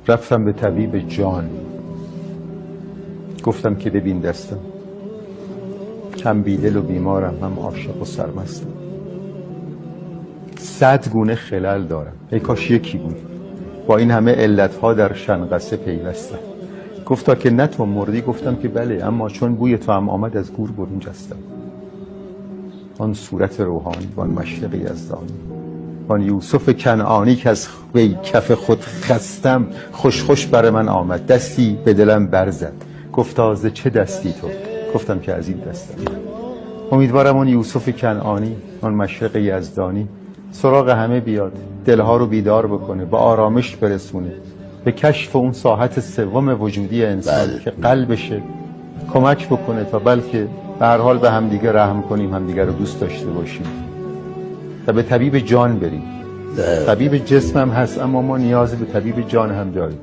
رفتم به طبیب جان، گفتم که ببین دستم، هم بیدل و بیمارم، هم عاشق و سرمستم، 100 گونه خلل دارم، ای کاش یکی بود، با این همه علتها در شنقصه پیوستم. گفتا که نه تو مردی؟ گفتم که بله، اما چون بوی تو هم آمد از گور برون جستم. آن صورت روحانی، وان مشرق یزدانی، وان یوسف کنعانی که از وی کف خود خستم، خوش خوش بر من آمد، دستی به دلم برزد. گفتا ز چه دستی تو؟ گفتم که از این دستم. امیدوارم اون یوسف کنعانی، آن مشرق یزدانی سراغ همه بیاد، دلها رو بیدار بکنه، با آرامش برسونه به کشف اون ساحت سوم وجودی انسان که قلبشه، کمک بکنه تا بلکه به هر حال به همدیگه رحم کنیم، همدیگه رو دوست داشته باشیم و به طبیب جان بریم. طبیب جسم هم هست، اما ما نیاز به طبیب جان هم داریم.